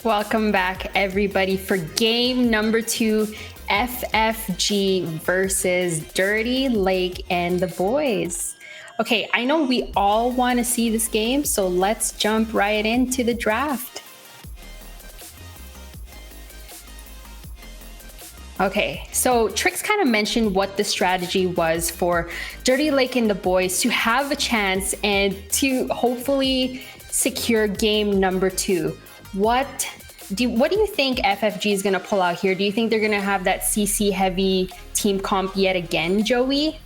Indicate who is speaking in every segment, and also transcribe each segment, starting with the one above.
Speaker 1: Welcome back, everybody, for game number 2, FFG versus Dirty Lake and the boys. Okay, I know we all want to see this game, so let's jump right into the draft. Okay, so Trix kind of mentioned what the strategy was for Dirty Lake and the boys to have a chance and to hopefully secure game number 2. What do you think FFG is going to pull out here? Do you think they're going to have that CC heavy team comp yet again, Joey?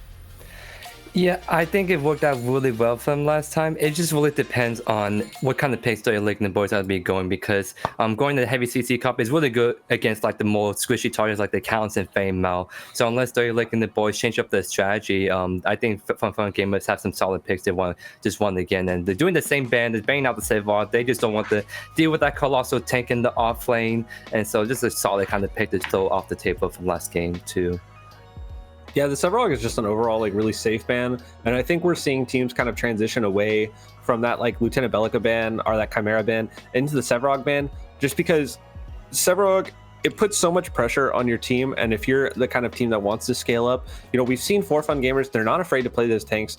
Speaker 2: Yeah, I think it worked out really well for them last time. It just really depends on what kind of picks Dirty Lake and the boys are be going, because going to the heavy CC cup is really good against like the more squishy targets like the Counts and Fame Mal. So unless Dirty Lake and the boys change up their strategy, I think Fun Gamers have some solid picks they want again. And they're doing the same ban, they're banging out the save art. They just don't want to deal with that Colossal tank in the off lane. And so just a solid kind of pick to throw off the table from last game too.
Speaker 3: Yeah, the Severog is just an overall like really safe ban, and I think we're seeing teams kind of transition away from that like Lieutenant Bellica ban or that Chimera ban into the Severog ban, just because Severog, it puts so much pressure on your team. And if you're the kind of team that wants to scale up, you know, we've seen For Fun Gamers, they're not afraid to play those tanks.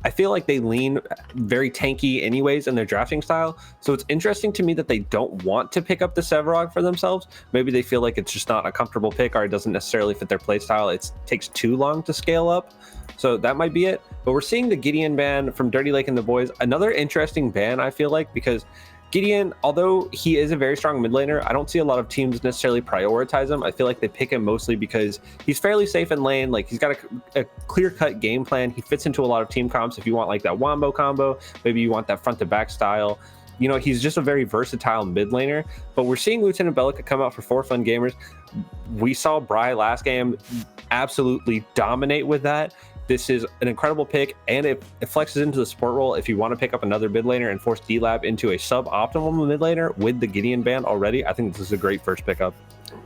Speaker 3: I feel like they lean very tanky anyways in their drafting style. So it's interesting to me that they don't want to pick up the Severog for themselves. Maybe they feel like it's just not a comfortable pick, or it doesn't necessarily fit their play style. It takes too long to scale up. So that might be it. But we're seeing the Gideon ban from Dirty Lake and the boys. Another interesting ban, I feel like, because Gideon, although he is a very strong mid laner, I don't see a lot of teams necessarily prioritize him. I feel like they pick him mostly because he's fairly safe in lane. Like, he's got a clear-cut game plan. He fits into a lot of team comps. If you want like that wombo combo, maybe you want that front-to-back style. You know, he's just a very versatile mid laner. But we're seeing Lieutenant Bellica come out for Fun Gamers. We saw Bry last game absolutely dominate with that. This is an incredible pick, and it flexes into the support role if you want to pick up another mid laner and force D-Lab into a sub-optimal mid laner with the Gideon ban already. I think this is a great first pickup.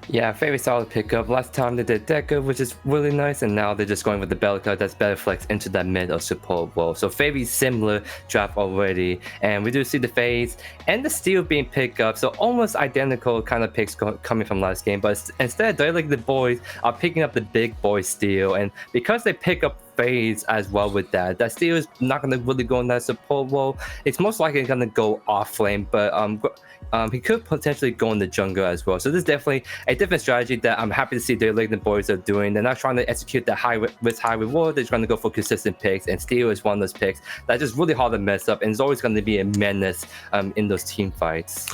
Speaker 2: Yeah, very solid pickup. Last time they did Deca, which is really nice, and now they're just going with the Bellica that's better flex into that mid or support role. So very similar draft already, and we do see the phase and the steal being picked up, so almost identical kind of picks coming from last game. But instead, they're like the boys are picking up the big boy steal, and because they pick up phase as well with that steal is not going to really go in that support role. It's most likely going to go off lane, but he could potentially go in the jungle as well. So this is definitely a different strategy that I'm happy to see the Lake and boys are doing. They're not trying to execute that high risk, high reward. They're trying to go for consistent picks, and Steel is one of those picks that's just really hard to mess up, and it's always going to be a menace in those team fights.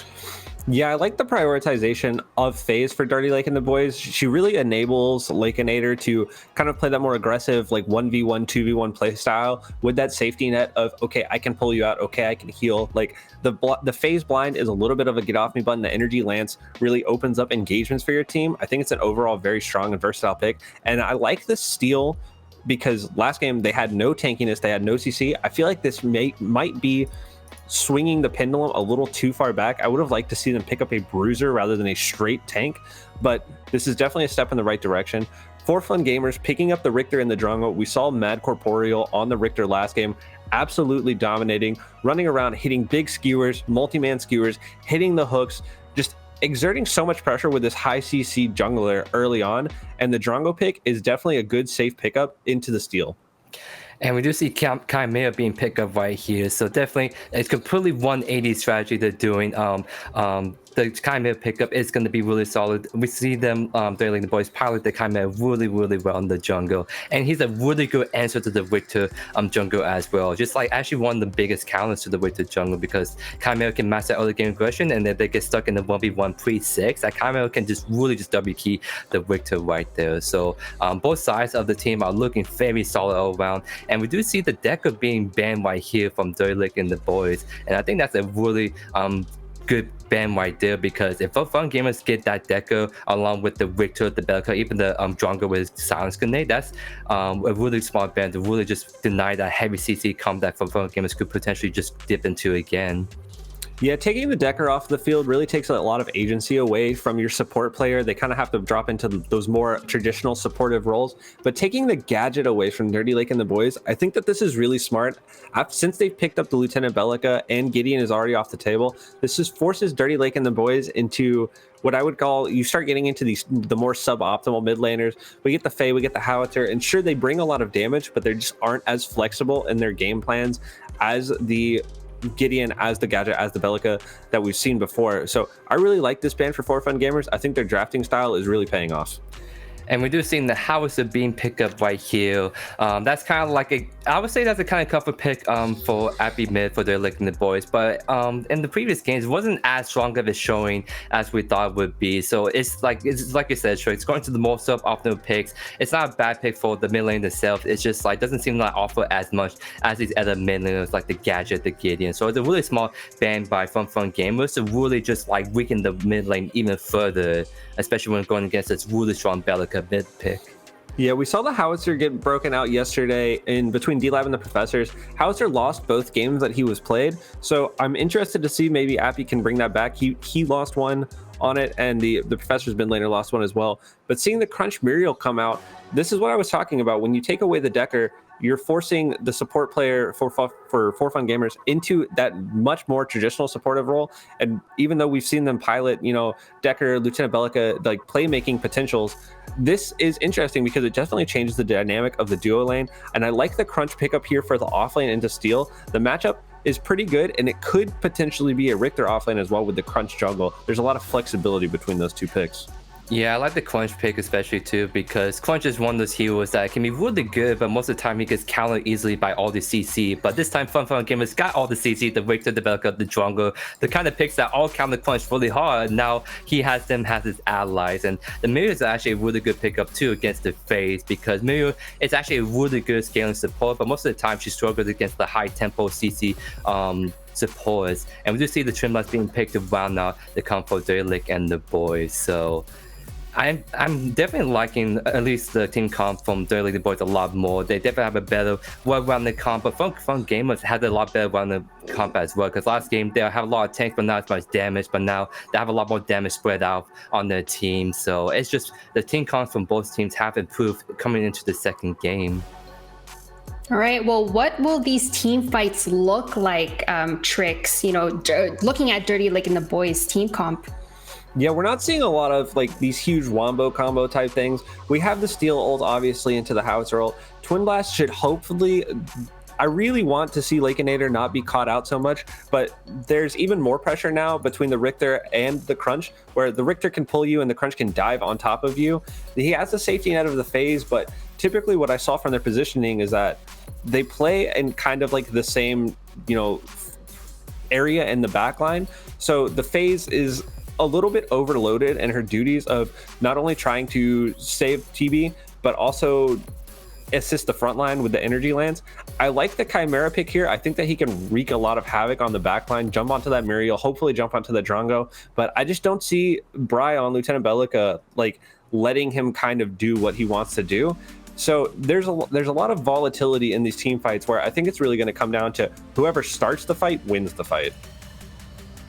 Speaker 3: Yeah, I like the prioritization of phase for Dirty Lake and the boys. She really enables Lakeinator to kind of play that more aggressive, like 1v1, 2v1 play style with that safety net of, okay, I can pull you out, okay, I can heal. Like the phase blind is a little bit of a get off me button. The energy lance really opens up engagements for your team. I think it's an overall very strong and versatile pick. And I like the steal because last game they had no tankiness, they had no CC. I feel like this might be swinging the pendulum a little too far back. I would have liked to see them pick up a bruiser rather than a straight tank, but this is definitely a step in the right direction. For Fun Gamers picking up the Richter and the Drongo. We saw Mad Corporeal on the Richter last game, absolutely dominating, running around, hitting big skewers, multi-man skewers, hitting the hooks, just exerting so much pressure with this high CC jungler early on. And the Drongo pick is definitely a good safe pickup into the steal.
Speaker 2: And we do see Chimera being picked up right here. So definitely it's completely 180 strategy they're doing. The Chimera pickup is going to be really solid. We see them, they're like the boys pilot the Chimera really, really well in the jungle. And he's a really good answer to the Richter jungle as well. Just like actually one of the biggest counters to the Richter jungle, because Chimera can master early game aggression, and if they get stuck in the 1v1 pre-6, that Chimera can just really just W key the Richter right there. So both sides of the team are looking very solid all around. And we do see the Deca being banned right here from Dirty Lake and the boys. And I think that's a really good ban right there, because if Fun Gamers get that Deca along with the Richter, the Belka, even the Drongo with Silence Grenade, that's a really smart ban to really just deny that heavy CC comp that Fun Gamers could potentially just dip into again.
Speaker 3: Yeah, taking the Decker off the field really takes a lot of agency away from your support player. They kind of have to drop into those more traditional supportive roles. But taking the gadget away from Dirty Lake and the boys, I think that this is really smart. Since they've picked up the Lieutenant Bellica and Gideon is already off the table, this just forces Dirty Lake and the boys into what I would call, you start getting into the more suboptimal mid laners. We get the Fae, we get the Howitzer, and sure, they bring a lot of damage, but they just aren't as flexible in their game plans as the Gideon, as the gadget, as the Bellica that we've seen before. So I really like this ban for For Fun Gamers. I think their drafting style is really paying off.
Speaker 2: And we do see the Howitzer being picked up right here. That's kind of like I would say that's a kind of comfort pick for Appy mid for their Lake and the boys. But in the previous games, it wasn't as strong of a showing as we thought it would be. So it's like you said, Troy, it's going to the more suboptimal picks. It's not a bad pick for the mid lane itself. It's just like doesn't seem like offer as much as these other mid laners like the Gadget, the Gideon. So it's a really small ban by Fun Gamers to really just like weaken the mid lane even further, especially when going against this really strong Bellica mid pick.
Speaker 3: Yeah, we saw the Howitzer get broken out yesterday in between D-Lab and the Professors. Howitzer lost both games that he was played, so I'm interested to see maybe Appy can bring that back. He lost one on it, and the Professor's mid laner lost one as well. But seeing the Crunch Muriel come out, this is what I was talking about. When you take away the Decker, you're forcing the support player for Fun Gamers into that much more traditional supportive role. And even though we've seen them pilot, Decker, Lieutenant Bellica, like playmaking potentials, this is interesting because it definitely changes the dynamic of the duo lane. And I like the Crunch pickup here for the offlane into Steel. The matchup is pretty good, and it could potentially be a Richter offlane as well with the Crunch jungle. There's a lot of flexibility between those two picks.
Speaker 2: Yeah, I like the Crunch pick especially too, because Crunch is one of those heroes that can be really good, but most of the time he gets countered easily by all the CC. But this time Fun Gamers got all the CC, the Richter, the Belka, the jungle, the kind of picks that all counter Crunch really hard. Now he has them as his allies, and the Mirror is actually a really good pickup too against the phase, because Mirror is actually a really good scaling support, but most of the time she struggles against the high tempo CC supports. And we do see the Trimless being picked around now the comfort Derelict and the boys. So I'm definitely liking at least the team comp from Dirty the Boys a lot more. They definitely have a better well-rounded comp, but Fun Gamers had a lot better rounded comp as well, because last game they have a lot of tanks but not as much damage, but now they have a lot more damage spread out on their team. So it's just the team comps from both teams have improved coming into the second game.
Speaker 1: All right, well, what will these team fights look like, Tricks? Looking at Dirty Lake and the boys team comp.
Speaker 3: Yeah, we're not seeing a lot of like these huge wombo combo type things. We have the Steel ult obviously into the Howitzer ult. Twin Blast should hopefully, I really want to see Lakeinator not be caught out so much, but there's even more pressure now between the Richter and the Crunch, where the Richter can pull you and the Crunch can dive on top of you. He has the safety net of the phase, but typically what I saw from their positioning is that they play in kind of like the same, area in the backline. So the phase is a little bit overloaded in her duties of not only trying to save TB, but also assist the front line with the energy lands. I like the Chimera pick here. I think that he can wreak a lot of havoc on the back line, jump onto that Muriel, hopefully jump onto the Drongo, but I just don't see Brian, Lieutenant Bellica, like letting him kind of do what he wants to do. So there's a lot of volatility in these team fights where I think it's really going to come down to whoever starts the fight wins the fight.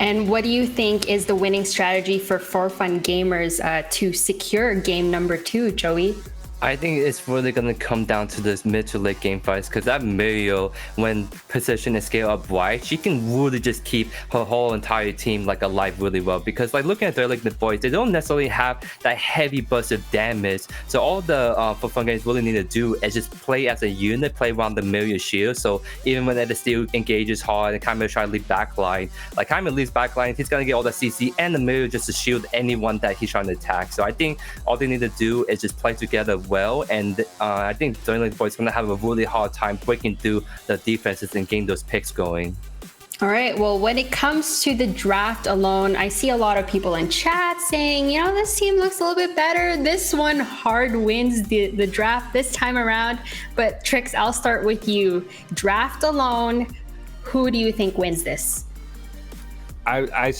Speaker 1: And what do you think is the winning strategy for Fun Gamers to secure game number 2, Joey?
Speaker 2: I think it's really going to come down to this mid to late game fights, because that Muriel, when positioned and scale up right, she can really just keep her whole entire team like alive really well. Because like looking at their like the boys, they don't necessarily have that heavy burst of damage. So all the For Fun Games really need to do is just play as a unit, play around the Muriel shield. So even when the Steel engages hard and Chimera try to leave backline, like Chimera leaves backline, he's going to get all the CC and the Muriel just to shield anyone that he's trying to attack. So I think all they need to do is just play together well, and I think Dirty Boys going to have a really hard time breaking through the defenses and getting those picks going.
Speaker 1: All right, well, when it comes to the draft alone, I see a lot of people in chat saying, this team looks a little bit better. This one hard wins the draft this time around. But Trix, I'll start with you. Draft alone, who do you think wins this?
Speaker 3: I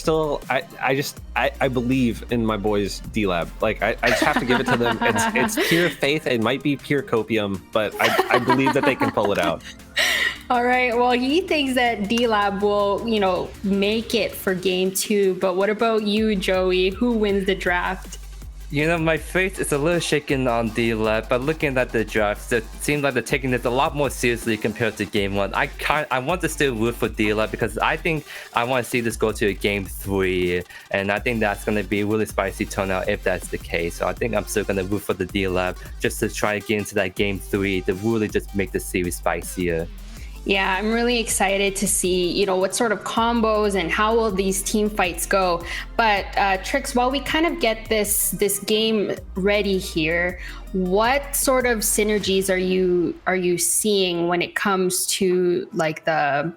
Speaker 3: believe in my boys D-Lab. Like I just have to give it to them. It's pure faith. It might be pure copium, but I believe that they can pull it out.
Speaker 1: All right. Well, he thinks that D-Lab will, make it for game 2. But what about you, Joey? Who wins the draft?
Speaker 2: My face is a little shaken on D-Lab, but looking at the drafts, it seems like they're taking this a lot more seriously compared to game 1. I want to still root for D-Lab because I think I want to see this go to a game 3, and I think that's going to be a really spicy turnout if that's the case. So I think I'm still going to root for the D-Lab just to try to get into that game 3 to really just make the series spicier.
Speaker 1: Yeah, I'm really excited to see, what sort of combos and how will these team fights go. But Trix, while we kind of get this game ready here, what sort of synergies are you seeing when it comes to like the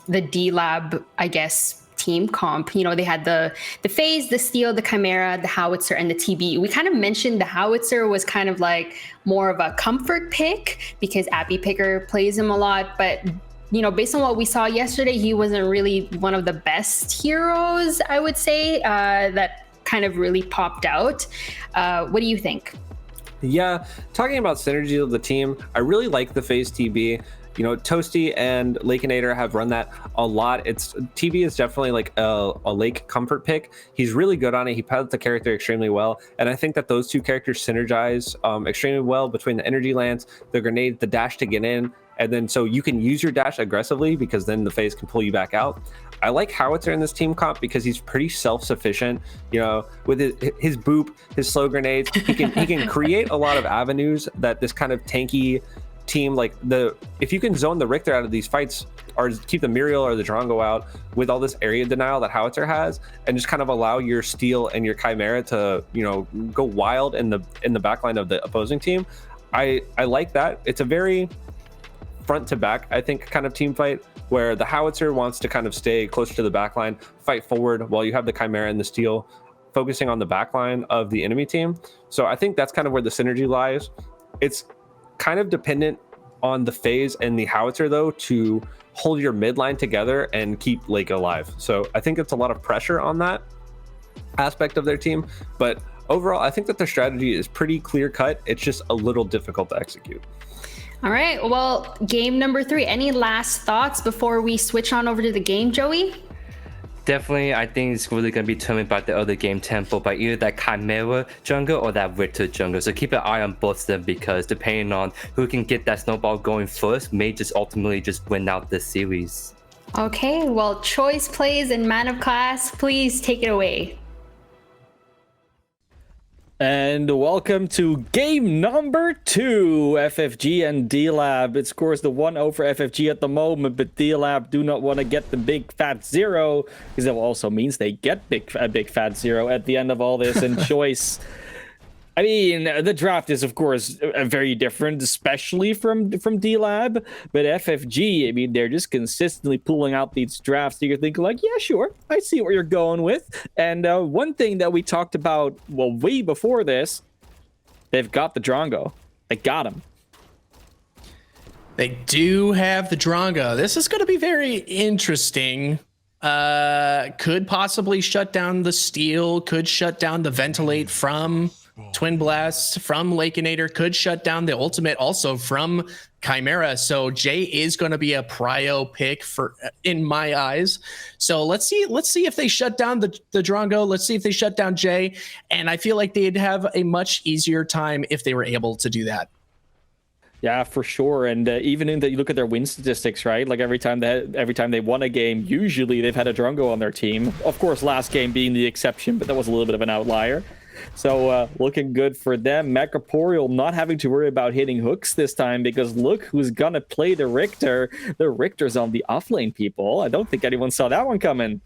Speaker 1: D-Lab, I guess, team comp? They had the phase, the steel, the chimera, the howitzer, and the TB. We kind of mentioned the howitzer was kind of like more of a comfort pick because Appy Picker plays him a lot, but based on what we saw yesterday, he wasn't really one of the best heroes, I would say, that kind of really popped out. What do you think?
Speaker 3: Yeah, talking about synergy of the team, I really like the phase TB. Toasty and Lakeinator have run that a lot. TB is definitely like a Lake comfort pick. He's really good on it. He pilots the character extremely well. And I think that those two characters synergize extremely well between the energy lance, the grenade, the dash to get in. And then so you can use your dash aggressively because then the phase can pull you back out. I like Howitzer in this team comp because he's pretty self-sufficient. With his boop, his slow grenades, he can create a lot of avenues that this kind of tanky team, if you can zone the Richter out of these fights or keep the Muriel or the Drongo out with all this area denial that Howitzer has, and just kind of allow your Steel and your Chimera to go wild in the backline of the opposing team, I like that. It's a very front to back, I think, kind of team fight where the Howitzer wants to kind of stay closer to the backline, fight forward, while you have the Chimera and the Steel focusing on the backline of the enemy team. So I think that's kind of where the synergy lies. It's kind of dependent on the phase and the howitzer though to hold your midline together and keep Lake alive. So I think it's a lot of pressure on that aspect of their team, but overall I think that their strategy is pretty clear cut. It's just a little difficult to execute.
Speaker 1: All right, well, game number 3, any last thoughts before we switch on over to the game, Joey?
Speaker 2: Definitely, I think it's really going to be determined by the other game tempo, by either that Chimera jungle or that Richter jungle. So keep an eye on both of them because depending on who can get that snowball going first may just ultimately just win out this series.
Speaker 1: Okay, well, Choice Plays and Man of Class, please take it away.
Speaker 4: And welcome to game number 2, FFG and D-Lab. It scores the 1-0 for FFG at the moment, but D-Lab do not want to get the big fat 0, because it also means they get a big fat 0 at the end of all this. And Choice, I mean, the draft is, of course, very different, especially from D-Lab, but FFG, I mean, they're just consistently pulling out these drafts. So you're thinking like, yeah, sure, I see what you're going with. And one thing that we talked about, well, way before this, they've got the Drongo. They got him.
Speaker 5: They do have the Drongo. This is going to be very interesting. Could possibly shut down the Steel, could shut down the Ventilate from Twin Blast, from Lakeinator, could shut down the ultimate also from Chimera. So Jay is going to be a prio pick in my eyes. So let's see if they shut down the Drongo. Let's see if they shut down Jay. And I feel like they'd have a much easier time if they were able to do that.
Speaker 4: Yeah, for sure. And even you look at their win statistics, right? Like every time they won a game, usually they've had a Drongo on their team. Of course, last game being the exception, but that was a little bit of an outlier. So looking good for them. Macroporial not having to worry about hitting hooks this time because look who's going to play the Richter. The Richter's on the offlane, people. I don't think anyone saw that one coming.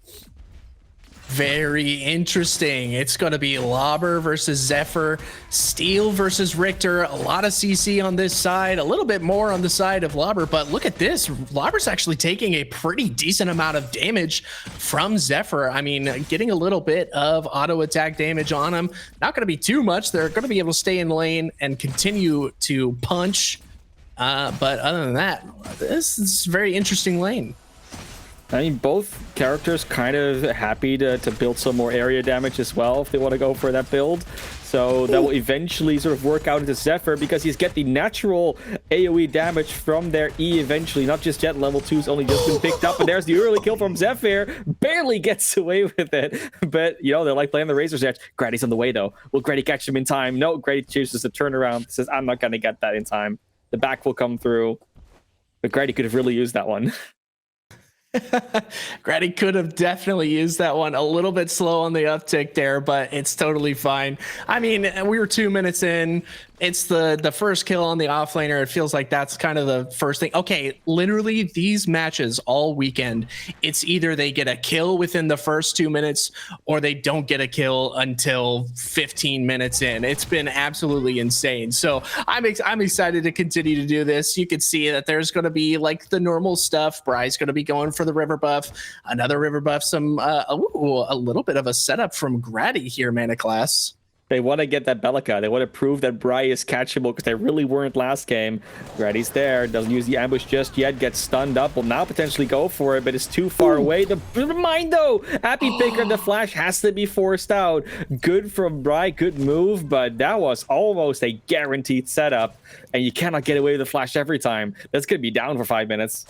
Speaker 5: Very interesting. It's going to be Lobber versus Zephyr, Steel versus Richter. A lot of CC on this side, a little bit more on the side of Lobber, but look at this. Lobber's actually taking a pretty decent amount of damage from Zephyr. I mean, getting a little bit of auto attack damage on him. Not going to be too much. They're going to be able to stay in lane and continue to punch. But other than that, this is a very interesting lane.
Speaker 4: I mean, both characters kind of happy to build some more area damage as well if they want to go for that build. So that will eventually sort of work out into Zephyr because he's get the natural AoE damage from their E eventually, not just yet. Level 2's only just been picked up, and there's the early kill from Zephyr. Barely gets away with it, but you know, they're like playing the Razor's Edge. Grady's on the way though. Will Grady catch him in time? No, Grady chooses to turn around, says, I'm not going to get that in time. The back will come through, but Grady could have really used that one.
Speaker 5: Grady could have definitely used that one. A little bit slow on the uptick there, but it's totally fine. I mean, we were 2 minutes in. It's the first kill on the offlaner. It feels like that's kind of the first thing. Okay, literally these matches all weekend, it's either they get a kill within the first 2 minutes or they don't get a kill until 15 minutes in. It's been absolutely insane. So I'm excited to continue to do this. You can see that there's going to be like the normal stuff. Bry's going to be going for the river buff, another river buff, some a little bit of a setup from Grady here, Mana Class.
Speaker 4: They want to get that Bellica. They want to prove that Bry is catchable because they really weren't last game. Grady's there. Doesn't use the ambush just yet. Gets stunned up. Will now potentially go for it, but it's too far away. The mind, though. Happy Picker, the flash has to be forced out. Good from Bry. Good move, but that was almost a guaranteed setup. And you cannot get away with the flash every time. That's going to be down for 5 minutes.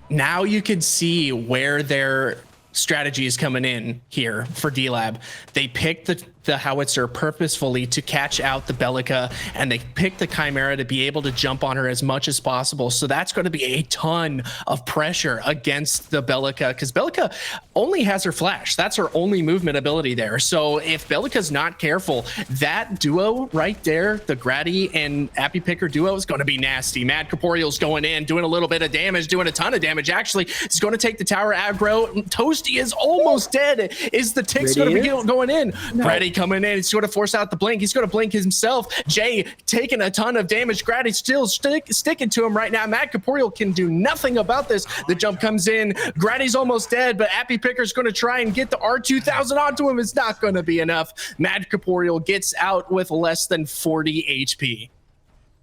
Speaker 5: Now you can see where their strategy is coming in here for D-Lab. They picked the howitzer purposefully to catch out the Bellica, and they picked the Chimera to be able to jump on her as much as possible. So that's going to be a ton of pressure against the Bellica, because Bellica only has her flash. That's her only movement ability there. So if Bellica's not careful, that duo right there, the Grady and Appy Picker duo, is going to be nasty. Mad Corporeal's going in, doing a little bit of damage, doing a ton of damage. Actually, he's going to take the tower aggro. Toasty is almost dead. Is the Tick's going to be going in? No. Grady coming in. He's going to force out the blink. He's going to blink himself. Jay taking a ton of damage. Grady's still sticking to him right now. Mad Corporeal can do nothing about this. The jump comes in. Grady's almost dead, but Appy Picker's going to try and get the R2000 onto him. It's not going to be enough. Mad Corporeal gets out with less than 40 HP.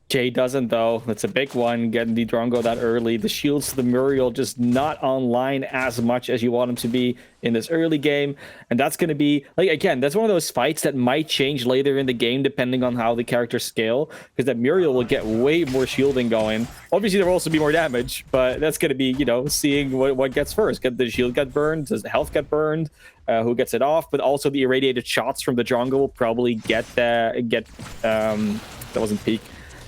Speaker 4: Jay doesn't, though. That's a big one, getting the Drongo that early. The shields, the Muriel, just not online as much as you want them to be in this early game. And that's going to be, like, again, that's one of those fights that might change later in the game, depending on how the characters scale, because that Muriel will get way more shielding going. Obviously, there will also be more damage, but that's going to be, you know, seeing what gets first. Get the shield get burned? Does the health get burned? Who gets it off? But also the irradiated shots from the Drongo will probably get that wasn't peak.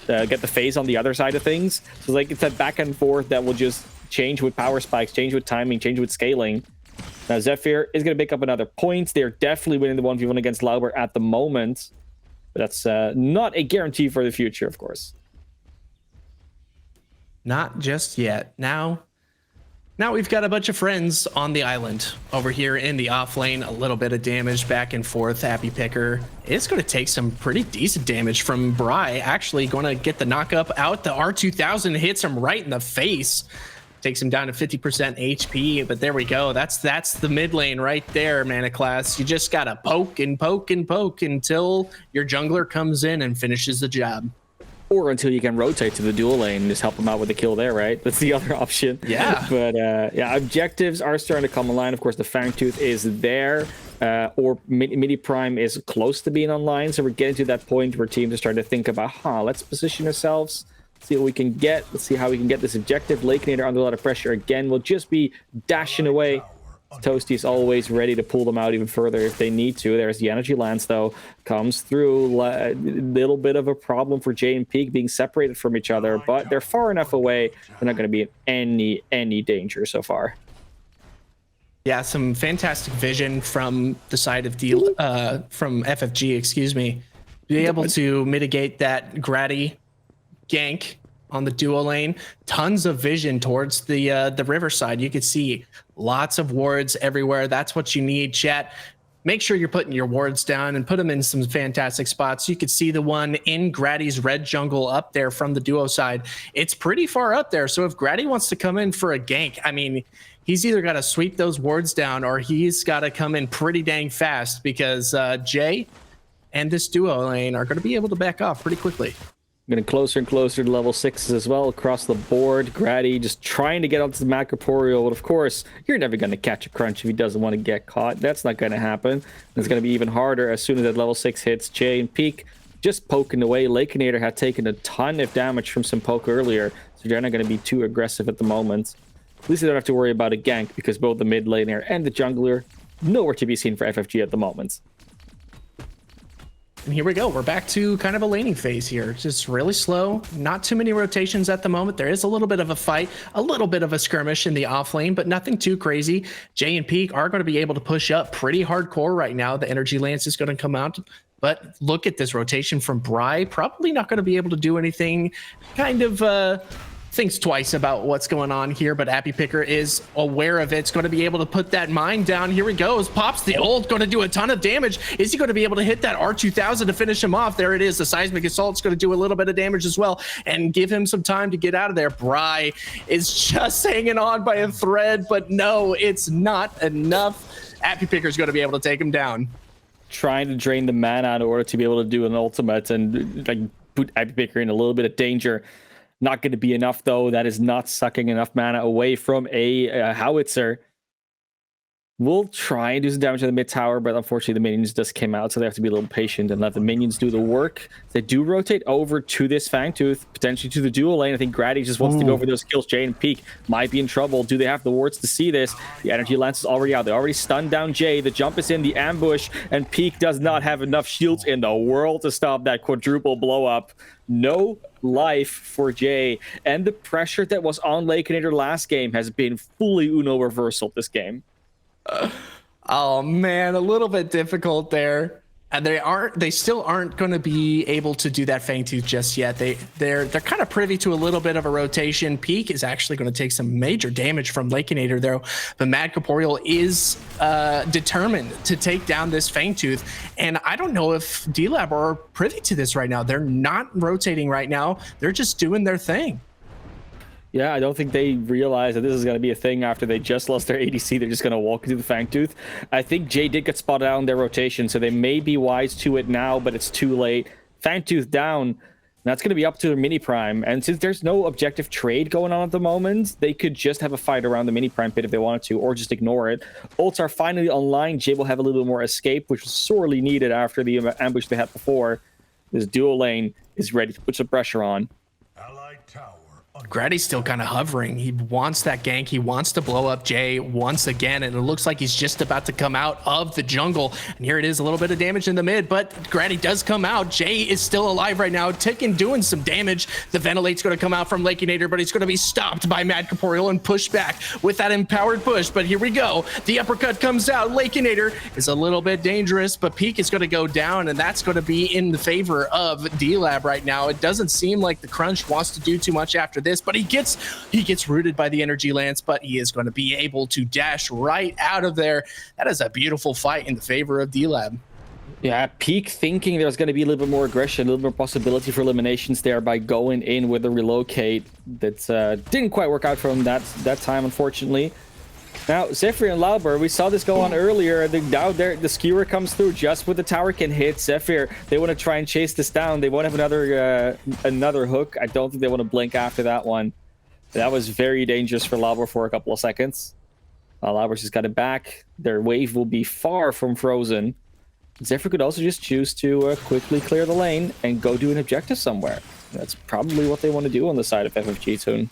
Speaker 4: Get the phase on the other side of things. So like it's that back and forth that will just change with power spikes, change with timing, change with scaling. Now Zephyr is going to pick up another point. They're definitely winning the 1v1 against Lauber at the moment. But that's not a guarantee for the future, of course.
Speaker 5: Not just yet. Now we've got a bunch of friends on the island over here in the off lane. A little bit of damage back and forth. Appy Picker is going to take some pretty decent damage from Bry. Actually going to get the knockup out. The R2000 hits him right in the face. Takes him down to 50% HP, but there we go. That's the mid lane right there, Mana Class. You just got to poke and poke and poke until your jungler comes in and finishes the job.
Speaker 4: Or until you can rotate to the dual lane and just help them out with the kill there, right? That's the other option.
Speaker 5: Yeah.
Speaker 4: But yeah, objectives are starting to come online. Of course, the Fangtooth is there, or Midi Prime is close to being online. So we're getting to that point where teams are starting to think about, let's position ourselves, see what we can get. Let's see how we can get this objective. Lakenator under a lot of pressure again will just be dashing away. Toasty is always ready to pull them out even further if they need to. There's the Energy Lance, though, comes through. A little bit of a problem for Jay and Peak being separated from each other, but they're far enough away. They're not going to be in any danger so far.
Speaker 5: Yeah, some fantastic vision from the side of from FFG, excuse me. Be able to mitigate that Grady gank on the duo lane. Tons of vision towards the riverside. You could see lots of wards everywhere. That's what you need, chat. Make sure you're putting your wards down and put them in some fantastic spots. You could see the one in Grady's red jungle up there from the duo side. It's pretty far up there. So if Grady wants to come in for a gank, I mean, he's either got to sweep those wards down or he's got to come in pretty dang fast, because Jay and this duo lane are going to be able to back off pretty quickly.
Speaker 4: Getting closer and closer to level 6s as well across the board. Grady just trying to get onto the Mad Corporeal. But of course, you're never going to catch a crunch if he doesn't want to get caught. That's not going to happen. It's going to be even harder as soon as that level 6 hits. Jay and Peak just poking away. Lakeinator had taken a ton of damage from some poke earlier, so they're not going to be too aggressive at the moment. At least they don't have to worry about a gank, because both the mid laner and the jungler nowhere to be seen for FFG at the moment.
Speaker 5: And here we go. We're back to kind of a laning phase here. Just really slow. Not too many rotations at the moment. There is a little bit of a fight, a little bit of a skirmish in the off lane, but nothing too crazy. Jay and Peak are going to be able to push up pretty hardcore right now. The Energy Lance is going to come out. But look at this rotation from Bry. Probably not going to be able to do anything. Kind of thinks twice about what's going on here, but Happy Picker is aware of it. It's going to be able to put that mine down. Here he goes. Pops the ult, going to do a ton of damage. Is he going to be able to hit that R2000 to finish him off? There it is. The Seismic Assault's going to do a little bit of damage as well and give him some time to get out of there. Bry is just hanging on by a thread, but no, it's not enough. Happy Picker's going to be able to take him down.
Speaker 4: Trying to drain the mana in order to be able to do an ultimate and like put Happy Picker in a little bit of danger. Not going to be enough, though. That is not sucking enough mana away from a howitzer. We'll try and do some damage to the mid tower, but unfortunately the minions just came out, so they have to be a little patient and let the minions do the work. They do rotate over to this Fangtooth, potentially to the dual lane. I think Grady just wants to go for those kills. Jay and Peak might be in trouble. Do they have the wards to see this? The Energy Lance is already out. They already stunned down Jay. The jump is in, the ambush, and Peak does not have enough shields in the world to stop that quadruple blow up. No life for Jay, and the pressure that was on Lakeinator last game has been fully Uno reversal this game.
Speaker 5: Oh man, a little bit difficult there. And they still aren't going to be able to do that Fangtooth just yet. They're kind of privy to a little bit of a rotation. Peak is actually going to take some major damage from Lakeinator, though. The Mad Corporeal is determined to take down this Fangtooth, and I don't know if D-Lab are privy to this right now. They're not rotating right now. They're just doing their thing.
Speaker 4: Yeah, I don't think they realize that this is going to be a thing after they just lost their ADC. They're just going to walk into the Fangtooth. I think Jay did get spotted out on their rotation, so they may be wise to it now, but it's too late. Fangtooth down. That's going to be up to their mini prime. And since there's no objective trade going on at the moment, they could just have a fight around the mini prime pit if they wanted to, or just ignore it. Ults are finally online. Jay will have a little bit more escape, which was sorely needed after the ambush they had before. This dual lane is ready to put some pressure on.
Speaker 5: Grady's still kind of hovering. He wants that gank. He wants to blow up Jay once again, and it looks like he's just about to come out of the jungle. And here it is, a little bit of damage in the mid, but Grady does come out. Jay is still alive right now, doing some damage. The Ventilate's going to come out from Lakeinator, but he's going to be stopped by Mad Corporeal and pushed back with that empowered push. But here we go. The uppercut comes out. Lakeinator is a little bit dangerous, but Peak is going to go down, and that's going to be in the favor of D-Lab right now. It doesn't seem like the Crunch wants to do too much after this, but he gets rooted by the Energy Lance, but he is going to be able to dash right out of there. That is a beautiful fight in the favor of D-Lab.
Speaker 4: Yeah, Peak thinking there's going to be a little bit more aggression, a little more possibility for eliminations there by going in with the relocate. That didn't quite work out for him that time, unfortunately. Now, Zephyr and Lauber, we saw this go on earlier. Now the skewer comes through just with the tower can hit. Zephyr, they want to try and chase this down. They won't have another hook. I don't think they want to blink after that one. That was very dangerous for Lauber for a couple of seconds. Lauber's just got it back. Their wave will be far from frozen. Zephyr could also just choose to quickly clear the lane and go do an objective somewhere. That's probably what they want to do on the side of FFG soon.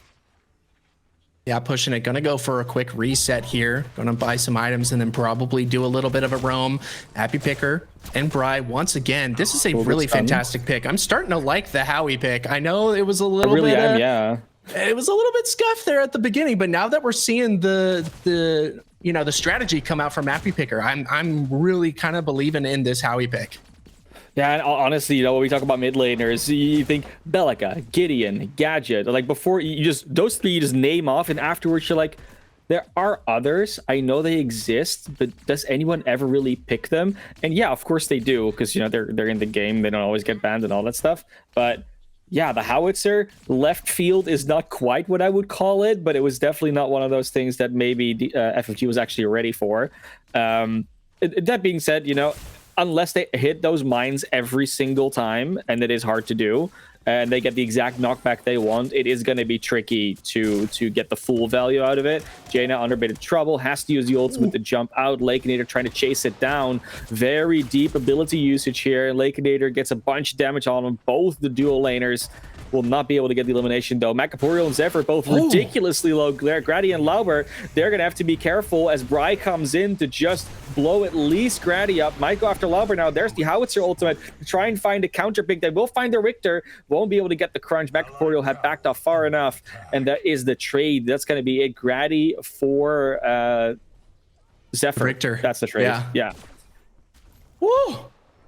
Speaker 5: Yeah, pushing it. Gonna go for a quick reset here. Gonna buy some items and then probably do a little bit of a roam. Happy Picker and Bry once again. This is a really fantastic pick. I'm starting to like the Howie pick. I know it was a little bit. Yeah. It was a little bit scuffed there at the beginning, but now that we're seeing the strategy come out from Happy Picker, I'm really kind of believing in this Howie pick.
Speaker 4: Yeah, and honestly, when we talk about mid laners, you think Belica, Gideon, Gadget, like before those three you just name off, and afterwards you're like, there are others. I know they exist, but does anyone ever really pick them? And yeah, of course they do, because they're in the game. They don't always get banned and all that stuff. But yeah, the Howitzer left field is not quite what I would call it, but it was definitely not one of those things that maybe FFG was actually ready for. That being said, unless they hit those mines every single time, and it is hard to do, and they get the exact knockback they want, it is going to be tricky to get the full value out of it. Jaina under a bit of trouble, has to use the ultimate to jump out. Lakenator trying to chase it down. Very deep ability usage here. Lakenator gets a bunch of damage on him. Both the dual laners will not be able to get the elimination, though. Macaporial and Zephyr both ridiculously low. Grady and Lauber, they're going to have to be careful as Bry comes in to just blow at least Grady up. Might go after Lauber now. There's the Howitzer ultimate to try and find a counter pick. They will find their Richter. Won't be able to get the crunch. Macaporial had backed off far enough, and that is the trade. That's going to be it. Grady for Zephyr.
Speaker 5: Richter.
Speaker 4: That's the trade. Yeah.
Speaker 5: Woo!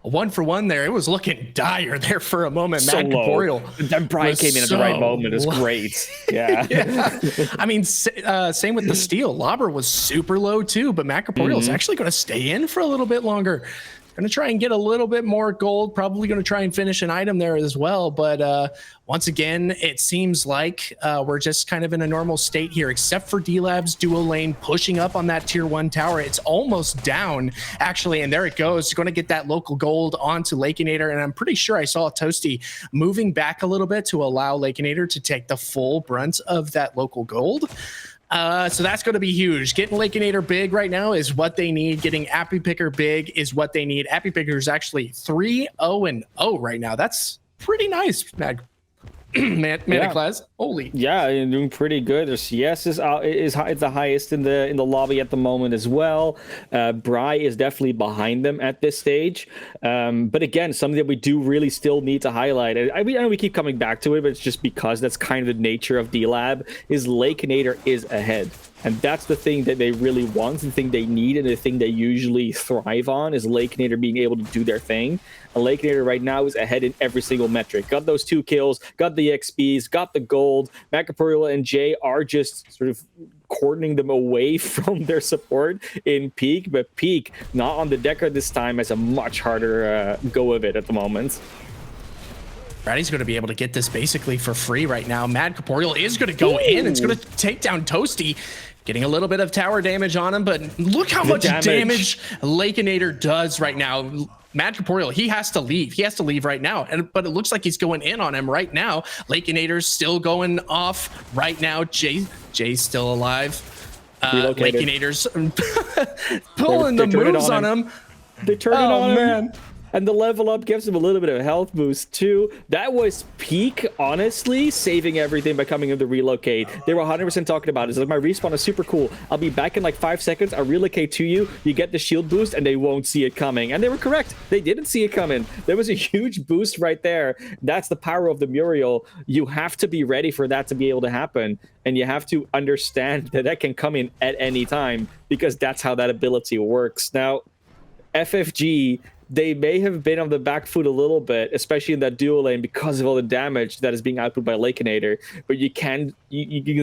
Speaker 5: A 1-for-1 there. It was looking dire there for a moment.
Speaker 4: So
Speaker 5: Macaporial.
Speaker 4: Then Brian came in at the right moment. It's great. Yeah.
Speaker 5: I mean, same with the steal. Lauber was super low too, but Macaporial is actually going to stay in for a little bit longer. Going to try and get a little bit more gold. Probably going to try and finish an item there as well. But once again, it seems like we're just kind of in a normal state here, except for D-Lab's dual lane pushing up on that tier 1 tower. It's almost down, actually, and there it goes. Going to get that local gold onto Lakenator, and I'm pretty sure I saw Toasty moving back a little bit to allow Lakenator to take the full brunt of that local gold. So that's going to be huge. Getting Lakenator big right now is what they need. Getting Appy Picker big is what they need. Appy Picker is actually 3-0-0 right now. That's pretty nice, Manaclaz. Holy.
Speaker 4: Yeah, you're doing pretty good. Their CS is the highest in the lobby at the moment as well. Bry is definitely behind them at this stage. But again, something that we do really still need to highlight. I know we keep coming back to it, but it's just because that's kind of the nature of D-Lab, is Lakenator is ahead. And that's the thing that they really want, the thing they need, and the thing they usually thrive on is Lakenator being able to do their thing. And Lakenator right now is ahead in every single metric. Got those 2 kills, got the XPs, got the gold. Macaporial and Jay are just sort of cordoning them away from their support in Peak, but Peak, not on the Decker this time, has a much harder go of it at the moment.
Speaker 5: Brady's going to be able to get this basically for free right now. Mad Corporeal is going to go in. It's going to take down Toasty, getting a little bit of tower damage on him, but look how much damage Lakenator does right now. Mad Corporeal, he has to leave. He has to leave right now. But it looks like he's going in on him right now. Lakenator's still going off right now. Jay's still alive. Lakenator's pulling the moves on him.
Speaker 4: They turn it on him. And the level up gives him a little bit of health boost too. That was Peak, honestly, saving everything by coming in to relocate. They were 100% talking about it. It's like, my respawn is super cool. I'll be back in like 5 seconds. I'll relocate to you. You get the shield boost and they won't see it coming. And they were correct. They didn't see it coming. There was a huge boost right there. That's the power of the Muriel. You have to be ready for that to be able to happen. And you have to understand that that can come in at any time because that's how that ability works. Now, FFG, they may have been on the back foot a little bit, especially in that dual lane because of all the damage that is being output by Lakenator. But you can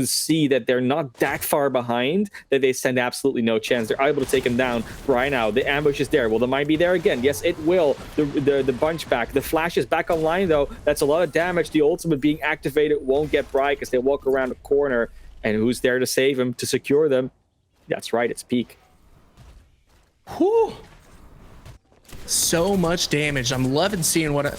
Speaker 4: see that they're not that far behind that they stand absolutely no chance. They're able to take him down right now. The ambush is there. Will the mine be there again? Yes, it will. The bunch back. The flash is back online though. That's a lot of damage. The ultimate being activated won't get Bry because they walk around the corner. And who's there to save him, to secure them? That's right, it's Peak.
Speaker 5: Whew. So much damage. I'm loving seeing what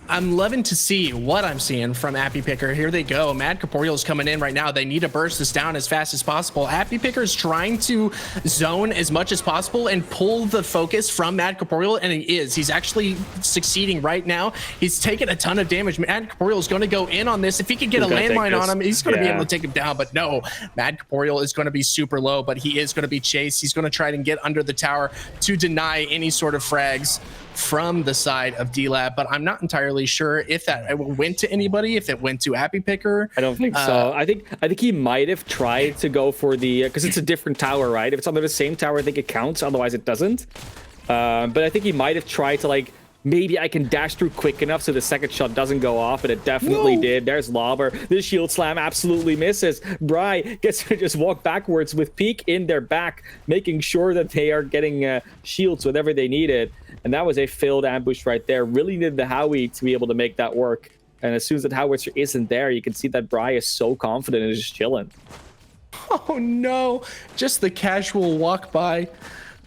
Speaker 5: I'm seeing from Appy Picker. Here they go. Mad Corporeal is coming in right now. They need to burst this down as fast as possible. Appy Picker is trying to zone as much as possible and pull the focus from Mad Corporeal, and he is. He's actually succeeding right now. He's taking a ton of damage. Mad Corporeal is going to go in on this. If he can get a landmine on him, he's going to be able to take him down. But no, Mad Corporeal is going to be super low, but he is going to be chased. He's going to try and get under the tower to deny any sort of frags from the side of D-Lab, but I'm not entirely sure if that went to anybody, if it went to Appy Picker.
Speaker 4: I don't think so. I think he might have tried to go for the, because it's a different tower, right? If it's under the same tower, I think it counts, otherwise it doesn't. But I think he might have tried to, like, maybe I can dash through quick enough so the second shot doesn't go off, and it definitely did. There's Lauber. The shield slam absolutely misses. Bry gets to just walk backwards with Peak in their back, making sure that they are getting shields whenever they need it. And that was a failed ambush right there. Really needed the Howie to be able to make that work. And as soon as that howitzer isn't there, you can see that Bry is so confident and just chilling.
Speaker 5: Oh no, just the casual walk by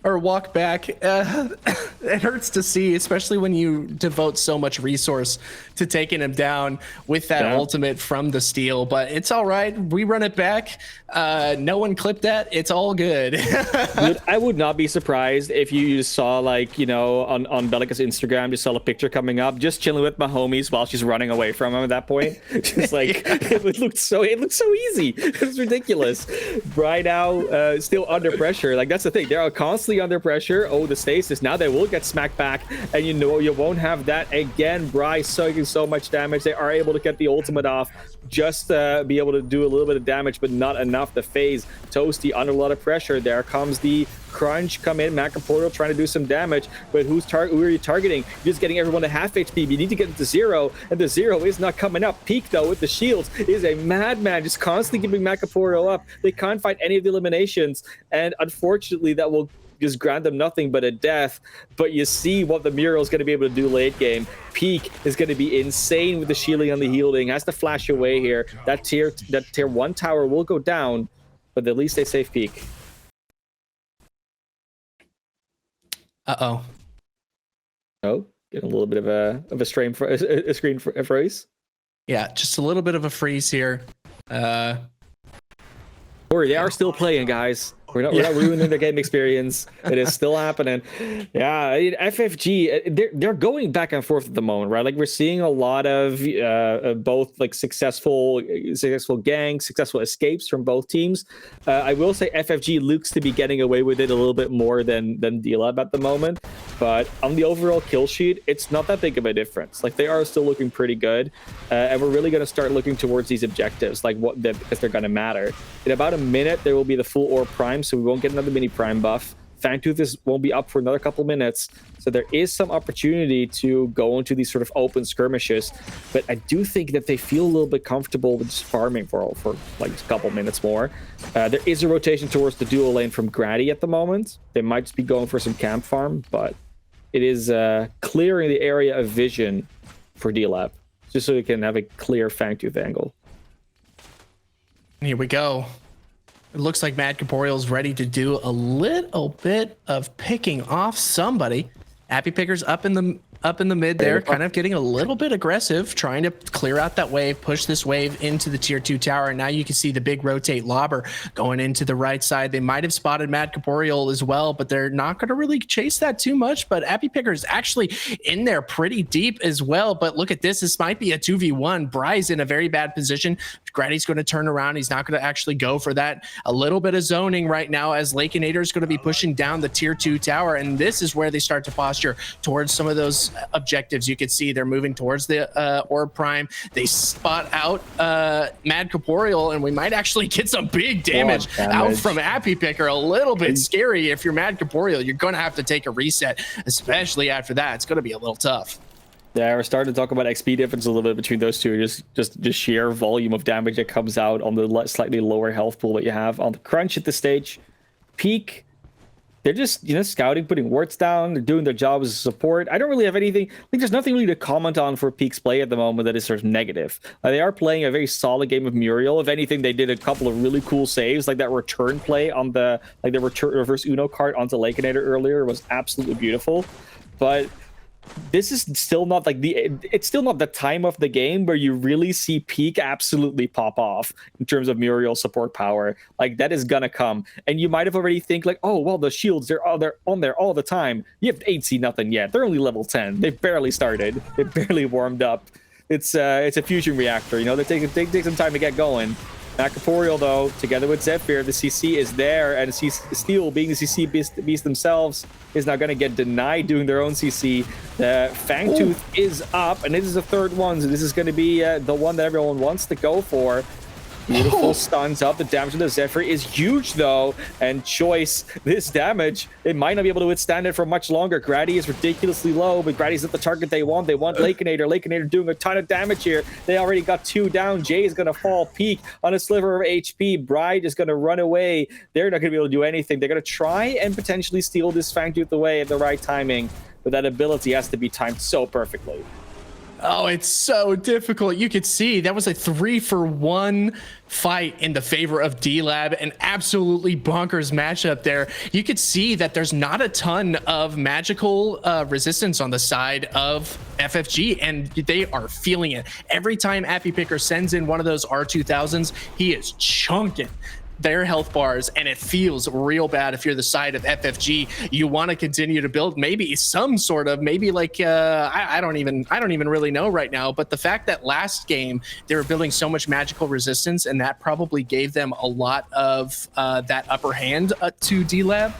Speaker 5: or walk back. It hurts to see, especially when you devote so much resource to taking him down with that ultimate from the steal. But it's all right. We run it back. No one clipped that. It's all good.
Speaker 4: Dude, I would not be surprised if you just saw, like, you know, on Belica's Instagram, just saw a picture coming up, just chilling with my homies while she's running away from him at that point. Just like it looked so easy. It's ridiculous. Right now, still under pressure. Like, that's the thing. They're constantly under pressure. Oh, the stasis. Now they will get smacked back, and you know you won't have that again. Bryce soaking so much damage. They are able to get the ultimate off, just be able to do a little bit of damage, but not enough. The phase Toasty under a lot of pressure. There comes the crunch, come in, Portal trying to do some damage, but who are you targeting? You're just getting everyone to half HP. You need to get it to 0, and the 0 is not coming up. Peak, though, with the shields is a madman, just constantly keeping Portal up. They can't fight any of the eliminations, and unfortunately that will just grant them nothing but a death. But you see what the Mural is going to be able to do late game. Peak is going to be insane with the shielding on the healing, has to flash away here. That tier 1 tower will go down, but at least they save Peak.
Speaker 5: Uh-oh.
Speaker 4: Oh, getting a little bit of a screen freeze.
Speaker 5: Yeah, just a little bit of a freeze here.
Speaker 4: Or they are still playing, guys. We're not ruining the game experience. It is still happening. Yeah, FFG, they're going back and forth at the moment, right? Like, we're seeing a lot of both like successful gangs, successful escapes from both teams. I will say FFG looks to be getting away with it a little bit more than D-Lab at the moment. But on the overall kill sheet, it's not that big of a difference. Like, they are still looking pretty good. And we're really going to start looking towards these objectives, like because they're going to matter. In about a minute, there will be the full Orb Prime, so we won't get another mini Prime buff. Fangtooth won't be up for another couple minutes, so there is some opportunity to go into these sort of open skirmishes. But I do think that they feel a little bit comfortable with just farming for like a couple minutes more. There is a rotation towards the dual lane from Grady at the moment. They might just be going for some camp farm, but it is clearing the area of vision for D-Lab, just so we can have a clear Fangtooth angle.
Speaker 5: Here we go. It looks like Mad Corporeal's ready to do a little bit of picking off somebody. Appy Picker's up in the mid there, kind of getting a little bit aggressive, trying to clear out that wave, push this wave into the tier 2 tower. And now you can see the big rotate lobber going into the right side. They might have spotted Mad Corporeal as well, but they're not going to really chase that too much. But Appy Picker is actually in there pretty deep as well. But look at this. This might be a 2v1. Bry's in a very bad position. Grady's going to turn around. He's not going to actually go for that. A little bit of zoning right now as Lakeinator is going to be pushing down the tier 2 tower. And this is where they start to posture towards some of those objectives. You can see they're moving towards the Orb Prime. They spot out Mad Corporeal, and we might actually get some big damage out from Appy Picker. A little bit scary. If you're Mad Corporeal, you're going to have to take a reset, especially after that. It's going to be a little tough.
Speaker 4: Yeah, we're starting to talk about XP difference a little bit between those two. Just sheer volume of damage that comes out on the slightly lower health pool that you have. On the crunch at this stage, Peak, they're just, scouting, putting wards down. They're doing their job as a support. I don't really have anything. I think there's nothing really to comment on for Peak's play at the moment that is sort of negative. They are playing a very solid game of Muriel. If anything, they did a couple of really cool saves, like that return play on the reverse Uno card onto Lakeinator earlier was absolutely beautiful. But this is still not it's still not the time of the game where you really see Peak absolutely pop off in terms of Muriel support power. Like, that is gonna come, and you might have already think like, oh well, the shields they're on there all the time. You ain't seen nothing yet. They're only level 10. They've barely started. They barely warmed up. It's a fusion reactor. They take some time to get going. Corporeal, though, together with Zephyr, the CC is there, and Steel, being the CC beast themselves, is now going to get denied doing their own CC. The Fangtooth is up, and it is the third one, so this is going to be the one that everyone wants to go for. Beautiful stuns up. The damage to the Zephyr is huge, though. And Choice, this damage, it might not be able to withstand it for much longer. Grady is ridiculously low, but Grady's not the target they want. They want Lakeinator. Lakeinator doing a ton of damage here. They already got 2 down. Jay is going to fall. Peak on a sliver of HP. Bride is going to run away. They're not going to be able to do anything. They're going to try and potentially steal this Fangtooth away at the right timing, but that ability has to be timed so perfectly.
Speaker 5: Oh, it's so difficult. You could see that was a 3-for-1 fight in the favor of D-Lab, an absolutely bonkers matchup there. You could see that there's not a ton of magical resistance on the side of FFG, and they are feeling it. Every time Appy Picker sends in one of those R2000s, he is chunking their health bars, and it feels real bad. If you're the side of FFG, you want to continue to build maybe some sort of, maybe like I don't even really know right now, but the fact that last game they were building so much magical resistance, and that probably gave them a lot of that upper hand to D-Lab.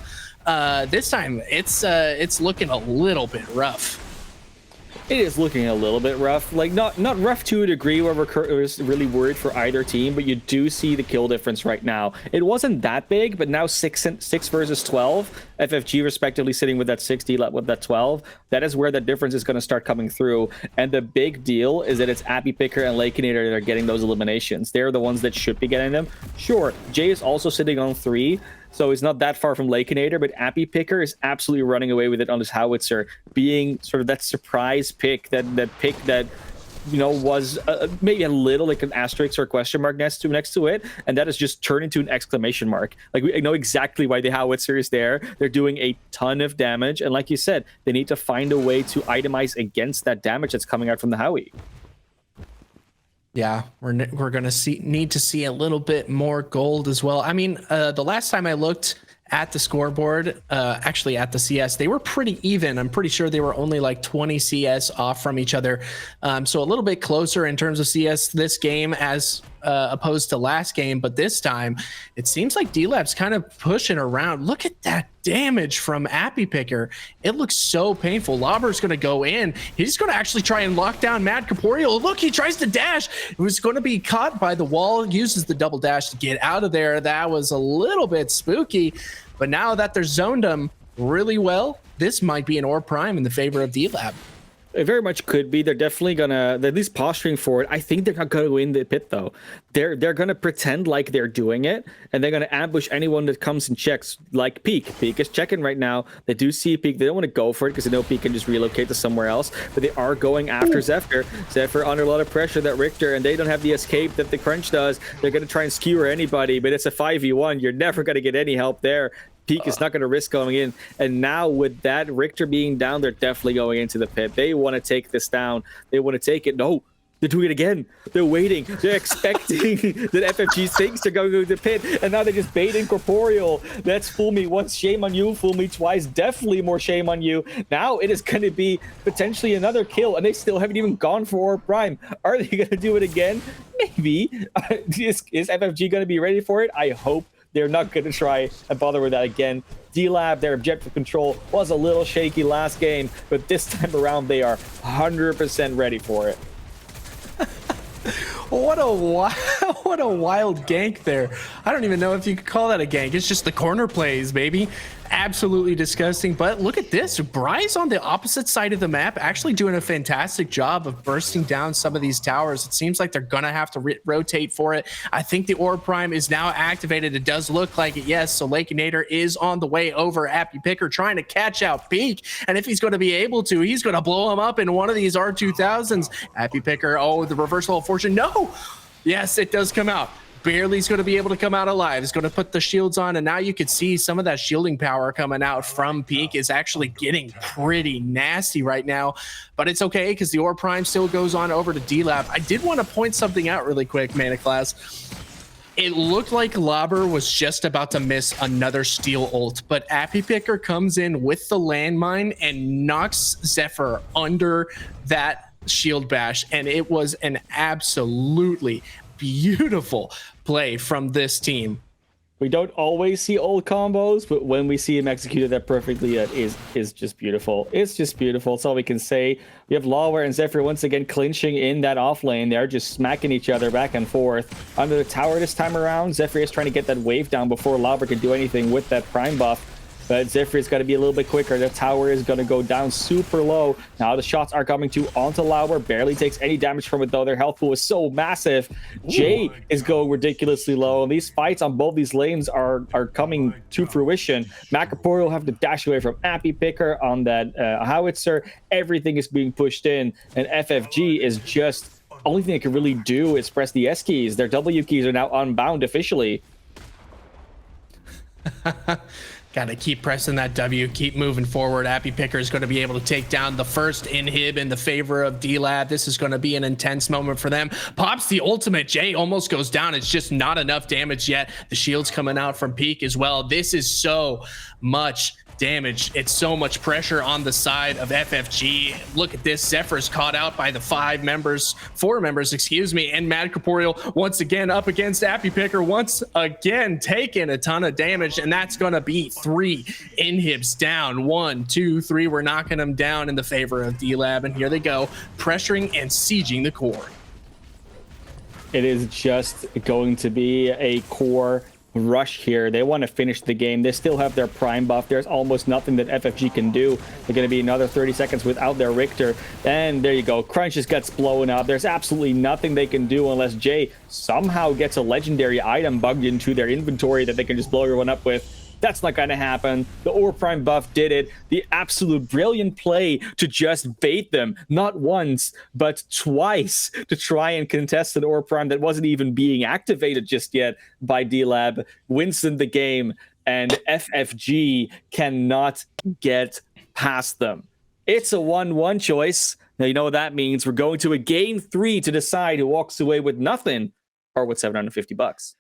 Speaker 5: This time it's looking a little bit rough.
Speaker 4: It is looking a little bit rough, like not rough to a degree where we're really worried for either team, but you do see the kill difference right now. It wasn't that big, but now 6 versus 12, FFG respectively sitting with that 60 with that 12. That is where the difference is going to start coming through. And the big deal is that it's Appy Picker and Lakinator that are getting those eliminations. They're the ones that should be getting them. Sure, Jay is also sitting on 3. So he's not that far from Lakinator, but Appy Picker is absolutely running away with it on his howitzer, being sort of that surprise pick, that pick that, you know, was maybe a little like an asterisk or a question mark next to it, and that has just turned into an exclamation mark. Like, we know exactly why the howitzer is there. They're doing a ton of damage, and like you said, they need to find a way to itemize against that damage that's coming out from the Howie.
Speaker 5: Yeah, we're gonna need to see a little bit more gold as well. I mean, the last time I looked at the scoreboard, actually at the CS, they were pretty even. I'm pretty sure they were only like 20 CS off from each other. So a little bit closer in terms of CS this game as opposed to last game. But this time, it seems like D-Lab's kind of pushing around. Look at that damage from Appy Picker. It looks so painful. Lobber's going to go in. He's going to actually try and lock down Mad Corporeal. Look, he tries to dash. It was going to be caught by the wall, uses the double dash to get out of there. That was a little bit spooky. But now that they're zoned him really well, this might be an Orb Prime in the favor of D-Lab.
Speaker 4: It very much could be. They're definitely gonna, they're at least posturing for it. I think they're not gonna go in the pit though. They're gonna pretend like they're doing it, and they're gonna ambush anyone that comes and checks, like Peak. Peak is checking right now. They do see Peak. They don't want to go for it because they know Peak can just relocate to somewhere else, but they are going after Zephyr. Zephyr under a lot of pressure, that Richter, and they don't have the escape that the Crunch does. They're gonna try and skewer anybody, but it's a 5v1. You're never gonna get any help there. Peak is not going to risk going in, and now with that Richter being down, they're definitely going into the pit. They want to take this down. They want to take it. No, they're doing it again. They're waiting. They're expecting that FFG thinks they're going to the pit, and now they're just baiting Corporeal. That's fool me once, shame on you. Fool me twice, definitely more shame on you. Now it is going to be potentially another kill, and they still haven't even gone for Orb Prime. Are they going to do it again? Maybe. Is FFG going to be ready for it? I hope. They're not going to try and bother with that again. D-Lab, their objective control was a little shaky last game, but this time around they are 100% ready for it.
Speaker 5: What a wild gank there. I don't even know if you could call that a gank. It's just the corner plays, baby. Absolutely disgusting. But look at this. Bryce on the opposite side of the map actually doing a fantastic job of bursting down some of these towers. It seems like they're going to have to rotate for it. I think the Orb Prime is now activated. It does look like it, yes. So Lakinator is on the way over. Appy Picker trying to catch out Peak. And if he's going to be able to, he's going to blow him up in one of these R2000s. Appy Picker, oh, the reversal of fortune. No! Yes, it does come out. Barely's going to be able to come out alive. He's going to put the shields on, and now you can see some of that shielding power coming out from Peak is actually getting pretty nasty right now. But it's okay because the Orb Prime still goes on over to D-Lab. I did want to point something out really quick, Mana Class. It looked like Lobber was just about to miss another steel ult, but Appy Picker comes in with the landmine and knocks Zephyr under that shield bash, and it was an absolutely beautiful play from this team.
Speaker 4: We don't always see old combos, but when we see him executed that perfectly, that is just beautiful. It's just beautiful. That's all we can say. We have Lawware and Zephyr once again clinching in that off lane. They're just smacking each other back and forth. Under the tower this time around, Zephyr is trying to get that wave down before Lawware can do anything with that prime buff. but Zephyr is going to be a little bit quicker. The tower is going to go down super low. Now the shots are coming to onto Lauer. Barely takes any damage from it, though. Their health pool is so massive. Jay is going ridiculously low. These fights on both these lanes are coming to fruition. Macapori will have to dash away from Appy Picker on that howitzer. Everything is being pushed in, and FFG is just... only thing they can really do is press the S keys. Their W keys are now unbound officially.
Speaker 5: Gotta keep pressing that W, keep moving forward. Appy Picker is going to be able to take down the first inhib in the favor of D-Lab. This is going to be an intense moment for them. Pops the ultimate. Jay almost goes down. It's just not enough damage yet. The shield's coming out from Peak as well. This is so much damage. It's so much pressure on the side of FFG. Look at this. Zephyr's caught out by the four members, excuse me, and Mad Corporeal once again up against Appy Picker, once again taking a ton of damage, and that's going to be 3 inhibs down. 1, 2, 3. We're knocking them down in the favor of D-Lab, and here they go, pressuring and sieging the core.
Speaker 4: It is just going to be a core rush here. They want to finish the game. They still have their prime buff. There's almost nothing that FFG can do. They're going to be another 30 seconds without their Richter. And there you go. Crunch just gets blown up. There's absolutely nothing they can do unless Jay somehow gets a legendary item bugged into their inventory that they can just blow everyone up with. That's not going to happen. The Ore Prime buff did it. The absolute brilliant play to just bait them, not once, but twice, to try and contest an Ore Prime that wasn't even being activated just yet by D-Lab. Wins them the game, and FFG cannot get past them. It's a 1-1 choice. Now, you know what that means. We're going to a game 3 to decide who walks away with nothing or with $750.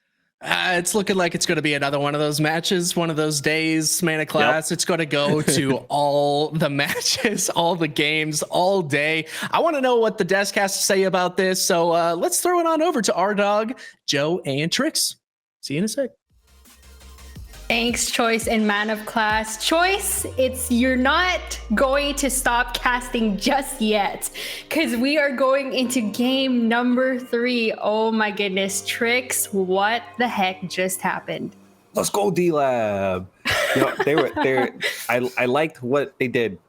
Speaker 5: It's looking like it's going to be another one of those matches, one of those days, Mana Class. Yep. It's going to go to all the matches, all the games, all day. I want to know what the desk has to say about this. So let's throw it on over to our dog, Joe and Trix. See you in a sec.
Speaker 1: Thanks, Choice and Man of Class. Choice, you're not going to stop casting just yet, because we are going into game number 3. Oh my goodness, Trix, what the heck just happened?
Speaker 3: Let's go, D-Lab. I liked what they did.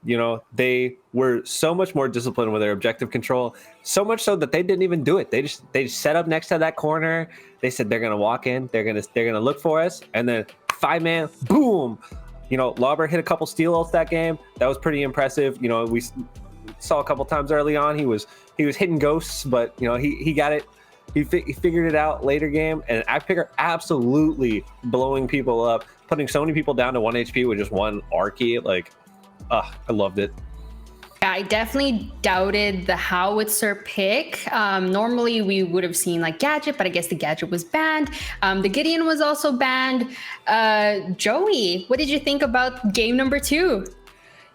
Speaker 3: They were so much more disciplined with their objective control, so much so that they didn't even do it. They just set up next to that corner. They said they're gonna walk in, they're gonna look for us, and then 5-man, boom. Lauber hit a couple steal ults that game. That was pretty impressive. We saw a couple times early on he was hitting ghosts, but he got it. He figured it out later game, and Picker absolutely blowing people up, putting so many people down to 1 HP with just one Arky. I loved it.
Speaker 1: Yeah, I definitely doubted the howitzer pick. Normally we would have seen Gadget, but I guess the Gadget was banned. The Gideon was also banned. Joey, what did you think about game number 2?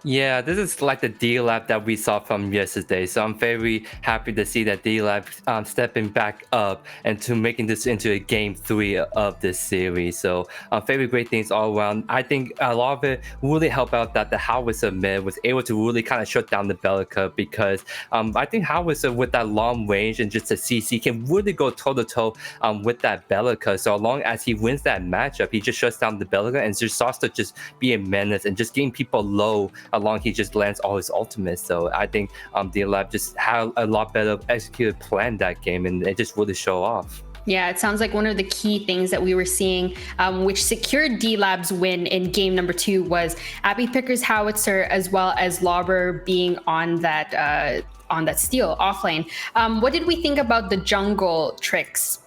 Speaker 2: Yeah, this is like the D-Lab that we saw from yesterday. So I'm very happy to see that D-Lab stepping back up and to making this into a game 3 of this series. So very great things all around. I think a lot of it really helped out that the Howitzer mid was able to really kind of shut down the Bellica, because I think Howitzer with that long range and just a CC can really go toe-to-toe with that Bellica. So long as he wins that matchup, he just shuts down the Bellica and just starts to just be a menace and just getting people low along. He just lands all his ultimates. So I think D-Lab just had a lot better executed plan that game, and it just really show off.
Speaker 1: Yeah, it sounds like one of the key things that we were seeing, which secured D-Lab's win in game number 2, was Appy Picker's howitzer, as well as Lauber being on that steal offlane. What did we think about the jungle Tricks?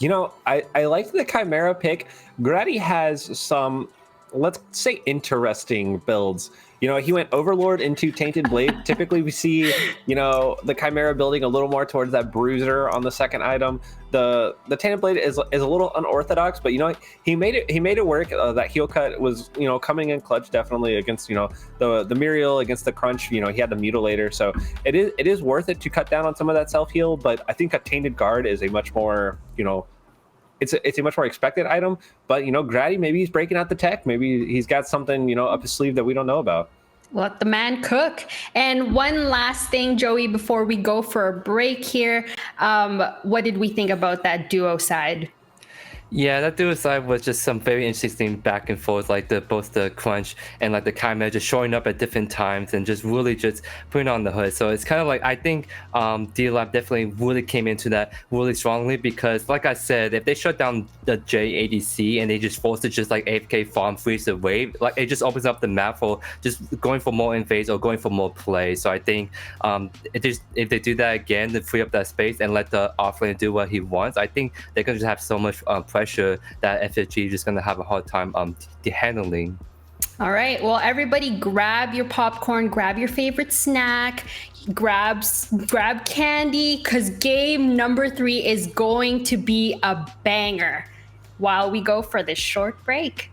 Speaker 3: I liked the Chimera pick. Grady has some, let's say, interesting builds. He went Overlord into Tainted Blade. Typically, we see, the Chimera building a little more towards that Bruiser on the second item. The Tainted Blade is a little unorthodox, but he made it work. That heel cut was coming in clutch definitely against the Muriel, against the Crunch. He had the Mutilator, so it is worth it to cut down on some of that self heal. But I think a Tainted Guard is a much more It's a much more expected item, but Grady, maybe he's breaking out the tech. Maybe he's got something up his sleeve that we don't know about.
Speaker 1: Let the man cook. And one last thing, Joey, before we go for a break here, what did we think about that duo side?
Speaker 2: Yeah, that suicide was just some very interesting back and forth, like both the crunch and like the chimera just showing up at different times and just really just putting on the hood. So it's kind of like I think D-Lab definitely really came into that really strongly because, like I said, if they shut down the JADC and they just force it just like AFK farm freeze the wave, like it just opens up the map for just going for more invades or going for more play. So I think if they do that again, to free up that space and let the offlaner do what he wants, I think they're gonna just have so much pressure that FFG is just gonna have a hard time handling.
Speaker 1: All right. Well, everybody grab your popcorn, grab your favorite snack, grab candy, because game number 3 is going to be a banger while we go for this short break.